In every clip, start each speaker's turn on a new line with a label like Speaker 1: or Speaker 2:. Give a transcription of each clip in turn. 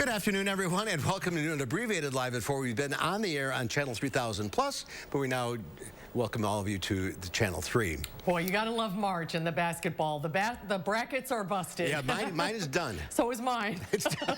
Speaker 1: Good afternoon, everyone, and welcome to an abbreviated live at 4. We've been on the air on Channel 3000 Plus, but we now welcome all of you to the Channel 3.
Speaker 2: Boy, you gotta love March and the basketball. The brackets are busted.
Speaker 1: Yeah, mine is done.
Speaker 2: So is mine.
Speaker 1: It's done.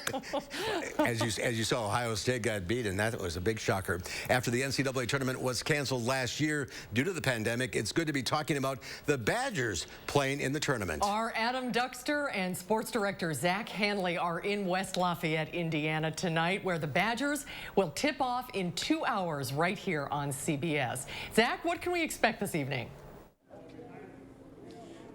Speaker 1: As you saw, Ohio State got beat, and that was a big shocker. After the NCAA tournament was canceled last year due to the pandemic, it's good to be talking about the Badgers playing in the tournament.
Speaker 2: Our Adam Duxter and sports director Zach Hanley are in West Lafayette, Indiana tonight, where the Badgers will tip off in 2 hours right here on CBS. Zach, what can we expect this evening?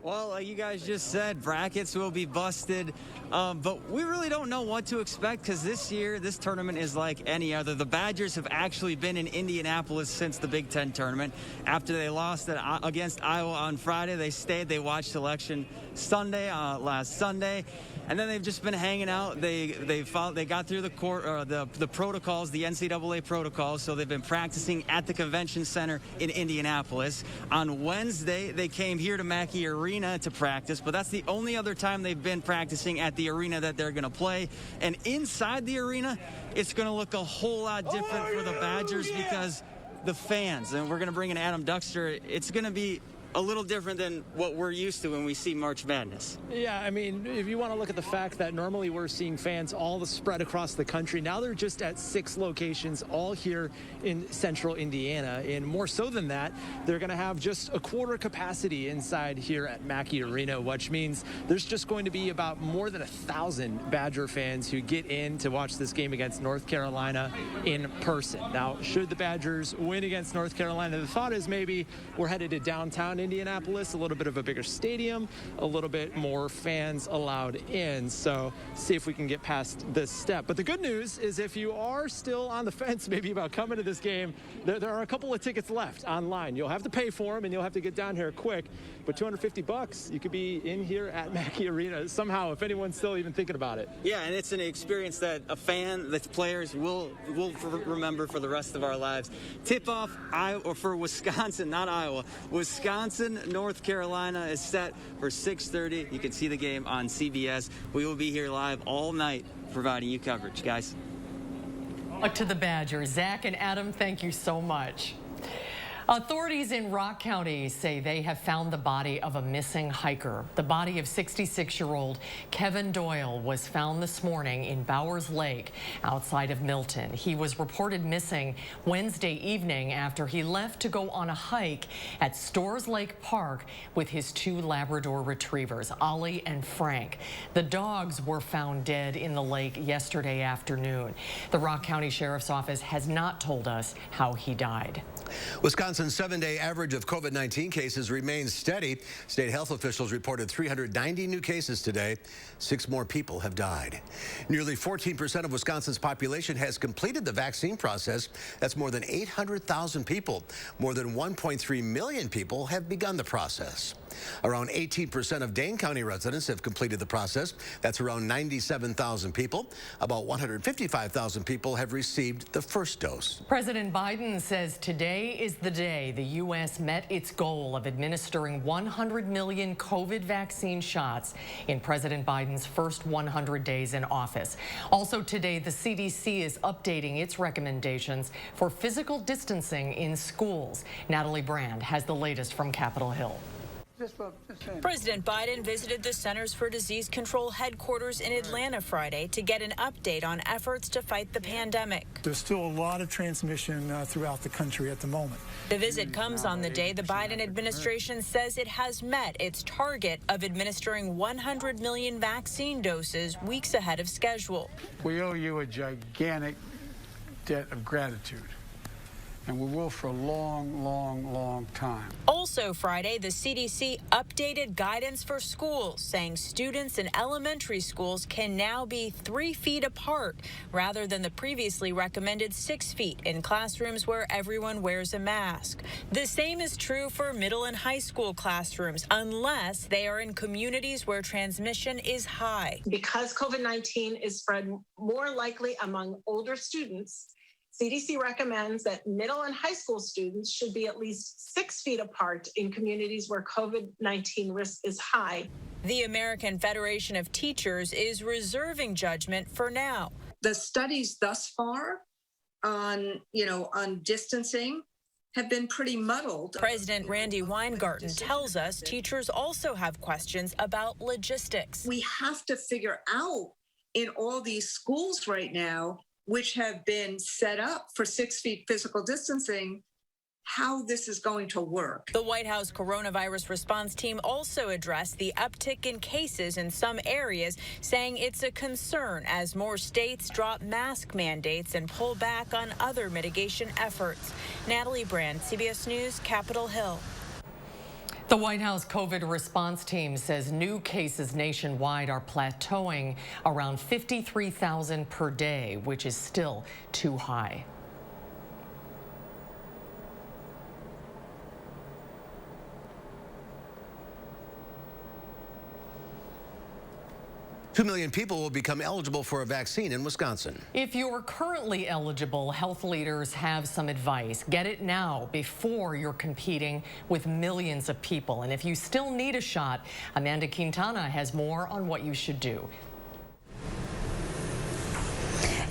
Speaker 3: Well, like you guys just said, brackets will be busted, but we really don't know what to expect because this year, this tournament is like any other. The Badgers have actually been in Indianapolis since the Big Ten tournament. After they lost against Iowa on Friday, they stayed. They watched Selection Sunday, last Sunday, and then they've just been hanging out. They got through the protocols, the NCAA protocols, so they've been practicing at the convention center in Indianapolis. On Wednesday, they came here to Mackey Arena to practice, but that's the only other time they've been practicing at the arena that they're going to play. And inside the arena, it's going to look a whole lot different for the Badgers because the fans, and we're going to bring in Adam Duxter, it's going to be a little different than what we're used to when we see March Madness.
Speaker 4: Yeah, I mean, if you want to look at the fact that normally we're seeing fans all spread across the country, now they're just at 6 locations all here in central Indiana. And more so than that, they're going to have just a quarter capacity inside here at Mackey Arena, which means there's just going to be about more than 1,000 Badger fans who get in to watch this game against North Carolina in person. Now, should the Badgers win against North Carolina, the thought is maybe we're headed to downtown Indianapolis, a little bit of a bigger stadium, a little bit more fans allowed in. So see if we can get past this step. But the good news is if you are still on the fence maybe about coming to this game, there are a couple of tickets left online. You'll have to pay for them and you'll have to get down here quick. But $250, you could be in here at Mackey Arena somehow, if anyone's still even thinking about it.
Speaker 3: Yeah, and it's an experience that a fan, that players will remember for the rest of our lives. Tip-off for Wisconsin, not Iowa. Wisconsin, North Carolina is set for 6:30. You can see the game on CBS. We will be here live all night providing you coverage, guys.
Speaker 2: Luck to the Badgers. Zach and Adam, thank you so much. Authorities in Rock County say they have found the body of a missing hiker. The body of 66-year-old Kevin Doyle was found this morning in Bowers Lake outside of Milton. He was reported missing Wednesday evening after he left to go on a hike at Storrs Lake Park with his 2 Labrador retrievers, Ollie and Frank. The dogs were found dead in the lake yesterday afternoon. The Rock County Sheriff's Office has not told us how he died.
Speaker 1: Wisconsin's 7-day average of COVID-19 cases remains steady. State health officials reported 390 new cases today. 6 more people have died. Nearly 14% of Wisconsin's population has completed the vaccine process. That's more than 800,000 people. More than 1.3 million people have begun the process. Around 18% of Dane County residents have completed the process. That's around 97,000 people. About 155,000 people have received the first dose.
Speaker 2: President Biden says today is the day the U.S. met its goal of administering 100 million COVID vaccine shots in President Biden's first 100 days in office. Also today, the CDC is updating its recommendations for physical distancing in schools. Natalie Brand has the latest from Capitol Hill.
Speaker 5: President Biden visited the Centers for Disease Control headquarters in Atlanta Friday to get an update on efforts to fight the pandemic.
Speaker 6: There's still a lot of transmission throughout the country at the moment.
Speaker 5: The visit comes on the day the Biden administration says it has met its target of administering 100 million vaccine doses weeks ahead of schedule.
Speaker 7: We owe you a gigantic debt of gratitude. And we will for a long, long, long time.
Speaker 5: Also Friday, the CDC updated guidance for schools, saying students in elementary schools can now be 3 feet apart rather than the previously recommended 6 feet in classrooms where everyone wears a mask. The same is true for middle and high school classrooms, unless they are in communities where transmission is high.
Speaker 8: Because COVID-19 is spread more likely among older students, CDC recommends that middle and high school students should be at least 6 feet apart in communities where COVID-19 risk is high.
Speaker 5: The American Federation of Teachers is reserving judgment for now.
Speaker 9: The studies thus far on distancing have been pretty muddled.
Speaker 5: President Randy Weingarten tells us teachers also have questions about logistics.
Speaker 9: We have to figure out in all these schools right now, which have been set up for 6 feet physical distancing, how this is going to work.
Speaker 5: The White House coronavirus response team also addressed the uptick in cases in some areas, saying it's a concern as more states drop mask mandates and pull back on other mitigation efforts. Natalie Brand, CBS News, Capitol Hill.
Speaker 2: The White House COVID response team says new cases nationwide are plateauing around 53,000 per day, which is still too high.
Speaker 1: Two million people will become eligible for a vaccine in Wisconsin.
Speaker 2: If you're currently eligible, health leaders have some advice. Get it now before you're competing with millions of people. And if you still need a shot, Amanda Quintana has more on what you should do.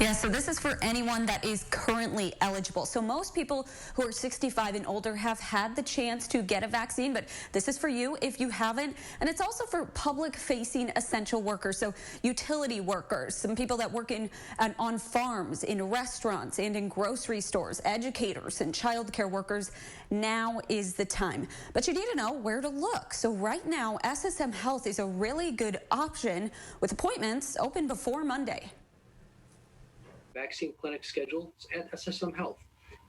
Speaker 10: Yeah, so this is for anyone that is currently eligible. So most people who are 65 and older have had the chance to get a vaccine, but this is for you if you haven't. And it's also for public-facing essential workers, so utility workers, some people that work on farms, in restaurants, and in grocery stores, educators and childcare workers. Now is the time. But you need to know where to look. So right now, SSM Health is a really good option with appointments open before Monday.
Speaker 11: Vaccine clinic schedules at SSM Health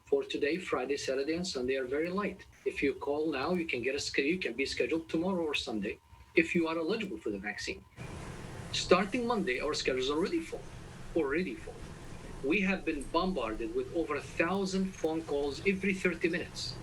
Speaker 11: for today, Friday, Saturday, and Sunday are very light. If you call now, you can be scheduled tomorrow or Sunday if you are eligible for the vaccine. Starting Monday, our schedules are already full. We have been bombarded with over 1,000 phone calls every 30 minutes.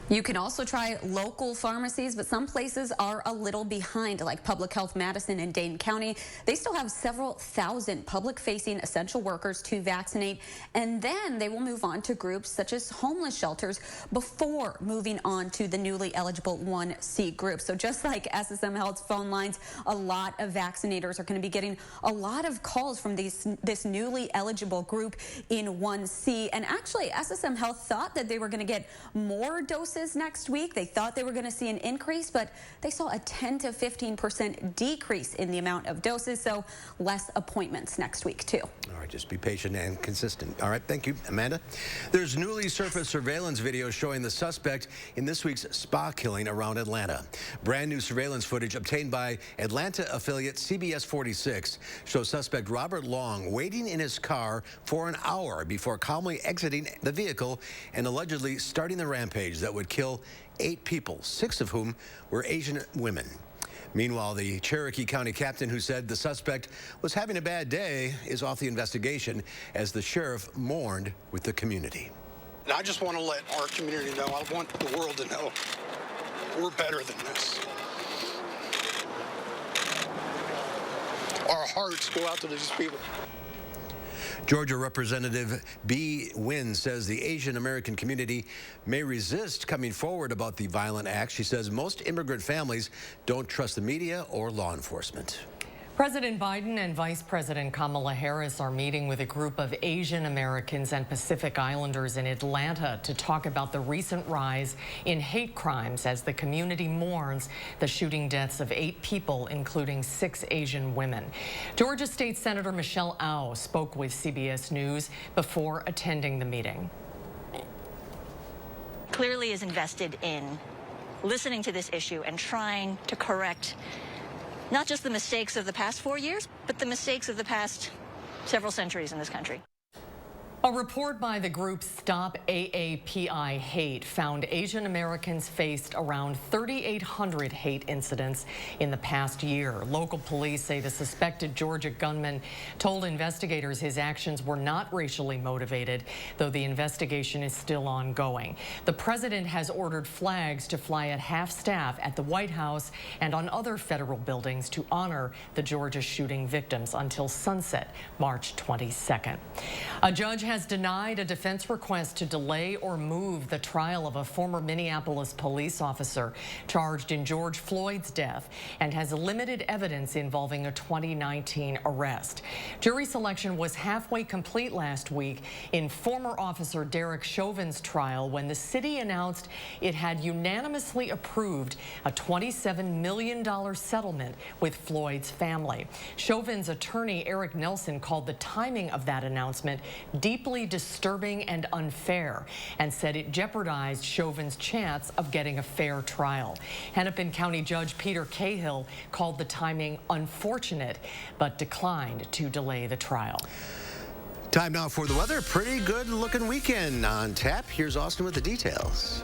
Speaker 10: You can also try local pharmacies, but some places are a little behind, like Public Health Madison in Dane County. They still have several thousand public-facing essential workers to vaccinate, and then they will move on to groups such as homeless shelters before moving on to the newly eligible 1C group. So just like SSM Health's phone lines, a lot of vaccinators are going to be getting a lot of calls from this newly eligible group in 1C. And actually, SSM Health thought that they were going to get more doses next week. They thought they were going to see an increase, but they saw a 10 to 15% decrease in the amount of doses, so less appointments next week too.
Speaker 1: All right, just be patient and consistent. All right, thank you, Amanda. There's newly surfaced surveillance video showing the suspect in this week's spa killing around Atlanta. Brand new surveillance footage obtained by Atlanta affiliate CBS 46 shows suspect Robert Long waiting in his car for an hour before calmly exiting the vehicle and allegedly starting the rampage that would kill 8 people, 6 of whom were Asian women. Meanwhile, the Cherokee County captain who said the suspect was having a bad day is off the investigation as the sheriff mourned with the community.
Speaker 12: I just want to let our community know, I want the world to know we're better than this. Our hearts go out to these people.
Speaker 1: Georgia Representative Bee Wynn says the Asian American community may resist coming forward about the violent act. She says most immigrant families don't trust the media or law enforcement.
Speaker 2: President Biden and Vice President Kamala Harris are meeting with a group of Asian Americans and Pacific Islanders in Atlanta to talk about the recent rise in hate crimes as the community mourns the shooting deaths of 8 people, including 6 Asian women. Georgia State Senator Michelle Au spoke with CBS News before attending the meeting.
Speaker 13: Clearly is invested in listening to this issue and trying to correct not just the mistakes of the past 4 years, but the mistakes of the past several centuries in this country.
Speaker 2: A report by the group Stop AAPI Hate found Asian Americans faced around 3,800 hate incidents in the past year. Local police say the suspected Georgia gunman told investigators his actions were not racially motivated, though the investigation is still ongoing. The president has ordered flags to fly at half-staff at the White House and on other federal buildings to honor the Georgia shooting victims until sunset, March 22nd. A judge has denied a defense request to delay or move the trial of a former Minneapolis police officer charged in George Floyd's death and has limited evidence involving a 2019 arrest. Jury selection was halfway complete last week in former officer Derek Chauvin's trial when the city announced it had unanimously approved a $27 million settlement with Floyd's family. Chauvin's attorney Eric Nelson called the timing of that announcement deeply disturbing and unfair and said it jeopardized Chauvin's chance of getting a fair trial. Hennepin County Judge Peter Cahill called the timing unfortunate but declined to delay the trial.
Speaker 1: Time now for the weather. Pretty good looking weekend on tap. Here's Austin with the details.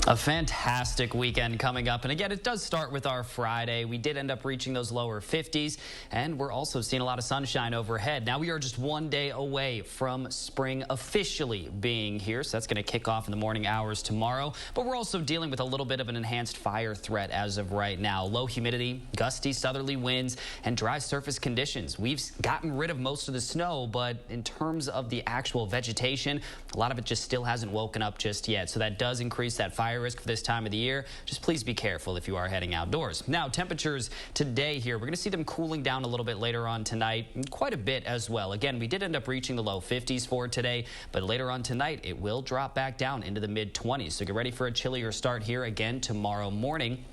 Speaker 14: A fantastic weekend coming up. And again, it does start with our Friday. We did end up reaching those lower 50s, and we're also seeing a lot of sunshine overhead. Now we are just one day away from spring officially being here, so that's going to kick off in the morning hours tomorrow. But we're also dealing with a little bit of an enhanced fire threat as of right now. Low humidity, gusty southerly winds, and dry surface conditions. We've gotten rid of most of the snow, but in terms of the actual vegetation, a lot of it just still hasn't woken up just yet. So that does increase that fire risk for this time of the year. Just please be careful if you are heading outdoors. Now, temperatures today here, we're going to see them cooling down a little bit later on tonight, and quite a bit as well. Again, we did end up reaching the low 50s for today, but later on tonight, it will drop back down into the mid 20s. So get ready for a chillier start here again tomorrow morning.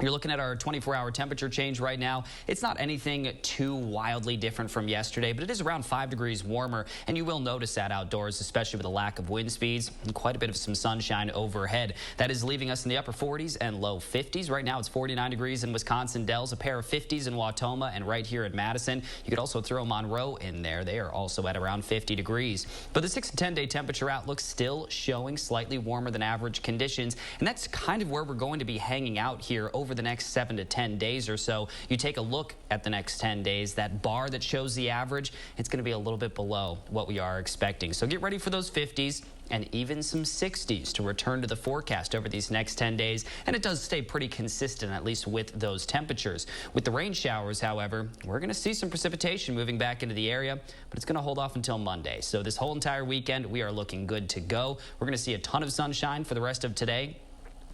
Speaker 14: You're looking at our 24-hour temperature change right now. It's not anything too wildly different from yesterday, but it is around 5 degrees warmer, and you will notice that outdoors, especially with a lack of wind speeds and quite a bit of some sunshine overhead. That is leaving us in the upper 40s and low 50s. Right now, it's 49 degrees in Wisconsin Dells, a pair of 50s in Wautoma, and right here in Madison. You could also throw Monroe in there. They are also at around 50 degrees. But the 6 and 10-day temperature outlook still showing slightly warmer than average conditions, and that's kind of where we're going to be hanging out here over the next 7 to 10 days or so. You take a look at the next 10 days, that bar that shows the average, it's going to be a little bit below what we are expecting. So get ready for those 50s and even some 60s to return to the forecast over these next 10 days. And it does stay pretty consistent, at least with those temperatures. With the rain showers, however, we're going to see some precipitation moving back into the area, but it's going to hold off until Monday. So this whole entire weekend, we are looking good to go. We're going to see a ton of sunshine for the rest of today.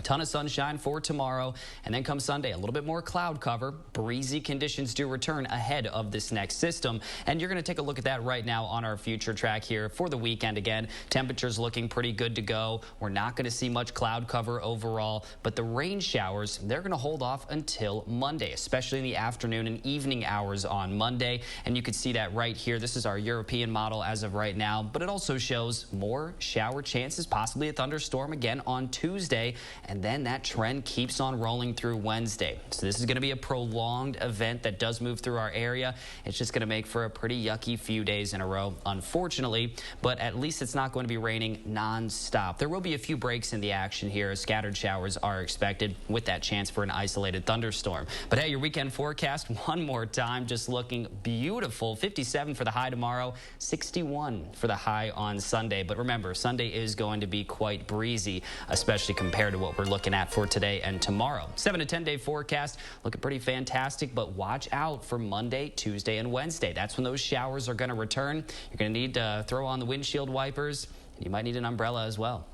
Speaker 14: Ton of sunshine for tomorrow, and then come Sunday, a little bit more cloud cover. Breezy conditions do return ahead of this next system, and you're going to take a look at that right now on our future track here for the weekend. Again, temperatures looking pretty good to go. We're not going to see much cloud cover overall, but the rain showers, they're going to hold off until Monday, especially in the afternoon and evening hours on Monday, and you can see that right here. This is our European model as of right now, but it also shows more shower chances, possibly a thunderstorm again on Tuesday. And then that trend keeps on rolling through Wednesday. So this is going to be a prolonged event that does move through our area. It's just going to make for a pretty yucky few days in a row, unfortunately. But at least it's not going to be raining nonstop. There will be a few breaks in the action here as scattered showers are expected with that chance for an isolated thunderstorm. But hey, your weekend forecast one more time, just looking beautiful. 57 for the high tomorrow, 61 for the high on Sunday. But remember, Sunday is going to be quite breezy, especially compared to what we're looking at for today and tomorrow. 7 to 10-day forecast looking pretty fantastic, but watch out for Monday, Tuesday, and Wednesday. That's when those showers are going to return. You're going to need to throw on the windshield wipers, and you might need an umbrella as well.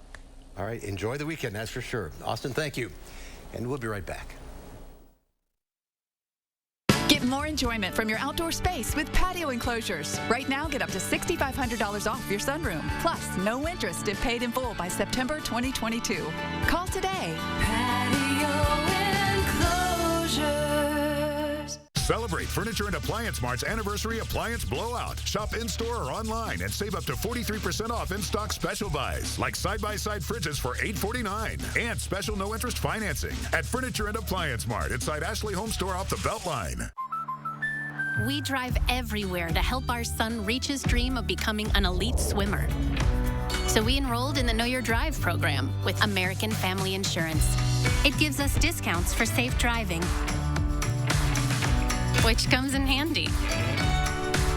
Speaker 1: All right, enjoy the weekend, that's for sure. Austin, thank you, and we'll be right back.
Speaker 15: Get more enjoyment from your outdoor space with patio enclosures. Right now, get up to $6,500 off your sunroom. Plus, no interest if paid in full by September 2022. Call today. Patio enclosures.
Speaker 16: Celebrate Furniture and Appliance Mart's Anniversary Appliance Blowout. Shop in-store or online and save up to 43% off in-stock special buys, like side-by-side fridges for $849 and special no-interest financing at Furniture and Appliance Mart inside Ashley Home Store off the Beltline.
Speaker 17: We drive everywhere to help our son reach his dream of becoming an elite swimmer. So we enrolled in the Know Your Drive program with American Family Insurance. It gives us discounts for safe driving, which comes in handy,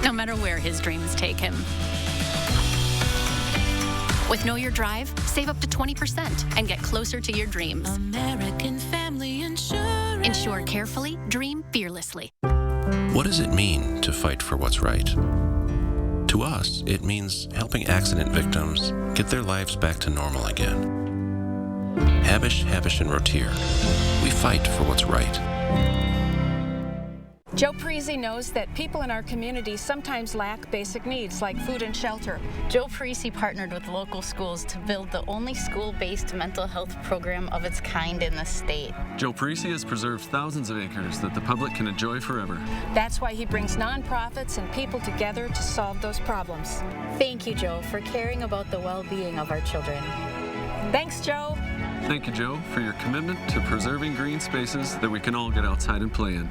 Speaker 17: no matter where his dreams take him. With Know Your Drive, save up to 20% and get closer to your dreams. American Family Insurance. Insure carefully, dream fearlessly.
Speaker 18: What does it mean to fight for what's right? To us, it means helping accident victims get their lives back to normal again. Habish, and Rotier. We fight for what's right.
Speaker 19: Joe Parisi knows that people in our community sometimes lack basic needs like food and shelter.
Speaker 20: Joe Parisi partnered with local schools to build the only school-based mental health program of its kind in the state.
Speaker 21: Joe Parisi has preserved thousands of acres that the public can enjoy forever.
Speaker 19: That's why he brings nonprofits and people together to solve those problems.
Speaker 20: Thank you, Joe, for caring about the well-being of our children.
Speaker 19: Thanks, Joe.
Speaker 21: Thank you, Joe, for your commitment to preserving green spaces that we can all get outside and play in.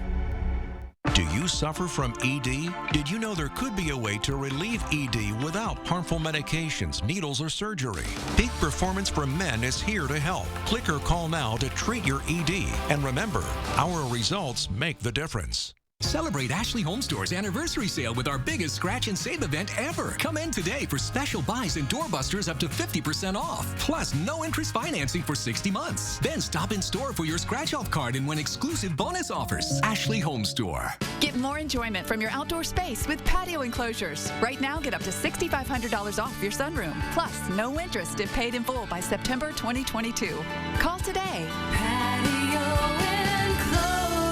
Speaker 22: Do you suffer from ED? Did you know there could be a way to relieve ED without harmful medications, needles, or surgery? Peak Performance for Men is here to help. Click or call now to treat your ED. And remember, our results make the difference.
Speaker 23: Celebrate Ashley Home Store's anniversary sale with our biggest scratch and save event ever. Come in today for special buys and doorbusters up to 50% off. Plus, no interest financing for 60 months. Then stop in store for your scratch off card and win exclusive bonus offers. Ashley Home Store.
Speaker 15: Get more enjoyment from your outdoor space with patio enclosures. Right now, get up to $6,500 off your sunroom. Plus, no interest if paid in full by September 2022. Call today. Patio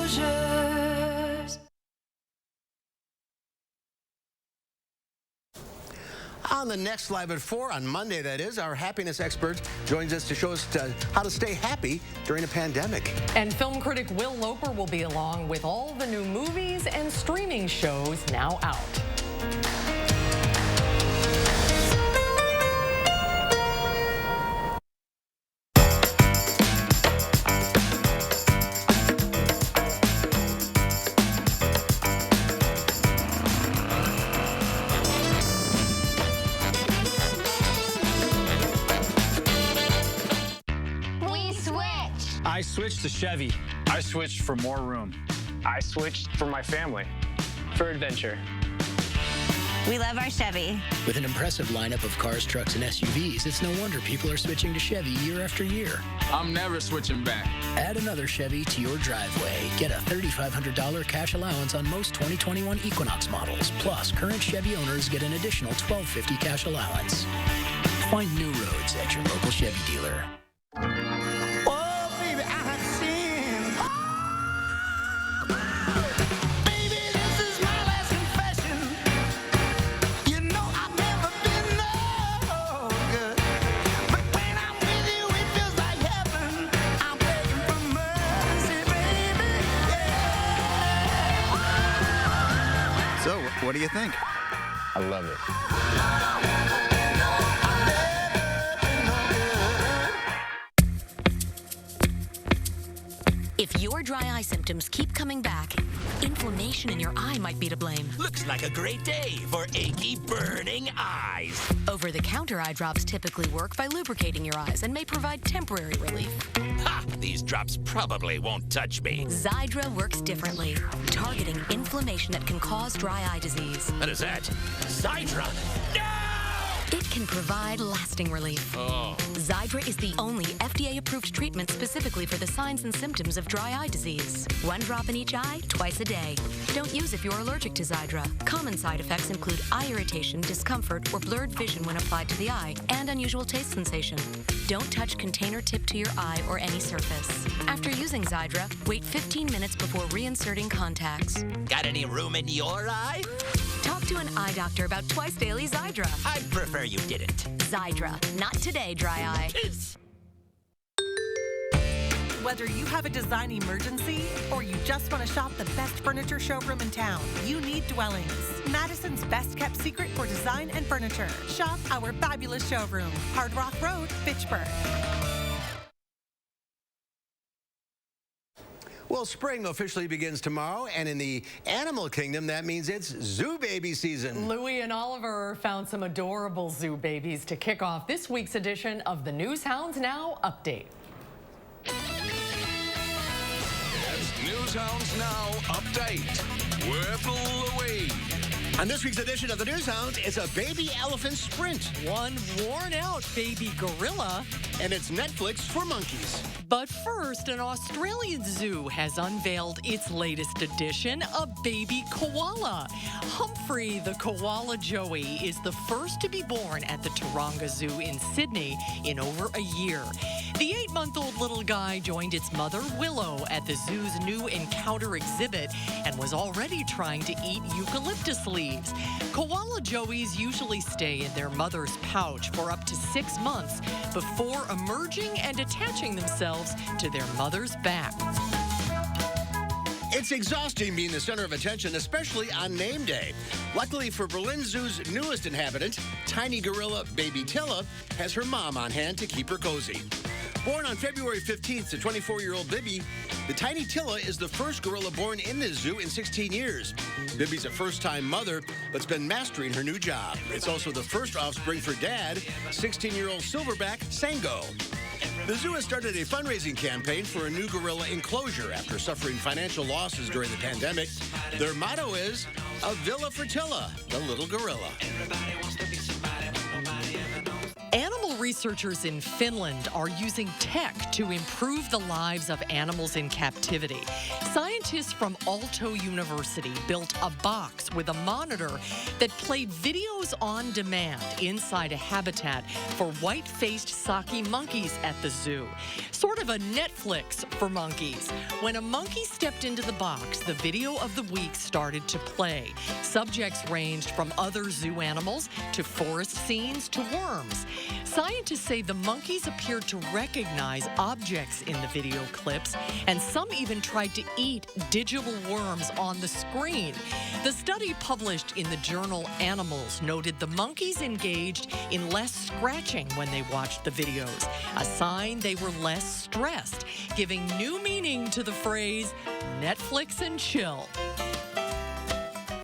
Speaker 15: enclosures.
Speaker 1: On the next Live at 4, on Monday that is, our happiness expert joins us to show us how to stay happy during a pandemic.
Speaker 2: And film critic Will Loper will be along with all the new movies and streaming shows now out.
Speaker 24: I switched to Chevy. I switched for more room. I switched for my family. For adventure.
Speaker 25: We love our Chevy.
Speaker 26: With an impressive lineup of cars, trucks, and SUVs, it's no wonder people are switching to Chevy year after year.
Speaker 24: I'm never switching back.
Speaker 26: Add another Chevy to your driveway. Get a $3,500 cash allowance on most 2021 Equinox models. Plus, current Chevy owners get an additional $1,250 cash allowance. Find new roads at your local Chevy dealer.
Speaker 27: So, what do you think?
Speaker 24: I love it.
Speaker 28: If your dry eye symptoms keep coming back, inflammation in your eye might be to blame.
Speaker 29: Looks like a great day for achy, burning eyes.
Speaker 28: Over-the-counter eye drops typically work by lubricating your eyes and may provide temporary relief.
Speaker 29: Ha! These drops probably won't touch me.
Speaker 28: Xiidra works differently, targeting inflammation that can cause dry eye disease.
Speaker 29: What is that? Xiidra? No!
Speaker 28: It can provide lasting relief.
Speaker 29: Oh.
Speaker 28: Xiidra is the only FDA-approved treatment specifically for the signs and symptoms of dry eye disease. 1 drop in each eye, twice a day. Don't use if you're allergic to Xiidra. Common side effects include eye irritation, discomfort, or blurred vision when applied to the eye, and unusual taste sensation. Don't touch container tip to your eye or any surface. After using Xiidra, wait 15 minutes before reinserting contacts.
Speaker 29: Got any room in your eye?
Speaker 28: Talk to an eye doctor about twice daily Xiidra.
Speaker 29: I'd prefer you didn't.
Speaker 28: Xiidra. Not today, dry eye.
Speaker 30: Whether you have a design emergency or you just want to shop the best furniture showroom in town, you need Dwellings, Madison's best kept secret for design and furniture. Shop our fabulous showroom, Hard Rock Road, Fitchburg.
Speaker 1: Well, spring officially begins tomorrow, and in the animal kingdom, that means it's zoo baby season.
Speaker 2: Louie and Oliver found some adorable zoo babies to kick off this week's edition of the News Hounds Now Update.
Speaker 31: It's News Hounds Now Update with Louie.
Speaker 1: On this week's edition of the News Hound, it's a baby elephant sprint.
Speaker 2: One worn-out baby gorilla.
Speaker 1: And it's Netflix for monkeys.
Speaker 2: But first, an Australian zoo has unveiled its latest addition, a baby koala. Humphrey the koala Joey is the first to be born at the Taronga Zoo in Sydney in over a year. The 8-month-old little guy joined its mother, Willow, at the zoo's new Encounter exhibit and was already trying to eat eucalyptus leaves. Koala Joeys usually stay in their mother's pouch for up to 6 months before emerging and attaching themselves to their mother's back.
Speaker 1: It's exhausting being the center of attention, especially on name day. Luckily for Berlin Zoo's newest inhabitant, tiny gorilla Baby Tilla has her mom on hand to keep her cozy. Born on February 15th to 24-year-old Bibby, the tiny Tilla is the first gorilla born in the zoo in 16 years. Bibby's a first-time mother, but's been mastering her new job. It's also the first offspring for Dad, 16-year-old silverback Sango. The zoo has started a fundraising campaign for a new gorilla enclosure after suffering financial losses during the pandemic. Their motto is, "A villa for Tilla, the little gorilla."
Speaker 2: Animal researchers in Finland are using tech to improve the lives of animals in captivity. Scientists from Aalto University built a box with a monitor that played videos on demand inside a habitat for white-faced Saki monkeys at the zoo. Sort of a Netflix for monkeys. When a monkey stepped into the box, the video of the week started to play. Subjects ranged from other zoo animals to forest scenes to worms. Scientists say the monkeys appeared to recognize objects in the video clips, and some even tried to eat digital worms on the screen. The study published in the journal Animals noted the monkeys engaged in less scratching when they watched the videos, a sign they were less stressed, giving new meaning to the phrase Netflix and chill.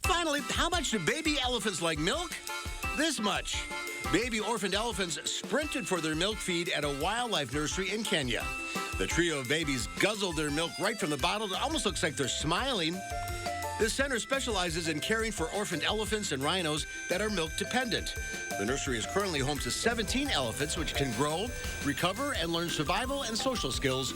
Speaker 1: Finally, how much do baby elephants like milk? This much. Baby orphaned elephants sprinted for their milk feed at a wildlife nursery in Kenya. The trio of babies guzzled their milk right from the bottle. It almost looks like they're smiling. This center specializes in caring for orphaned elephants and rhinos that are milk dependent. The nursery is currently home to 17 elephants, which can grow, recover, and learn survival and social skills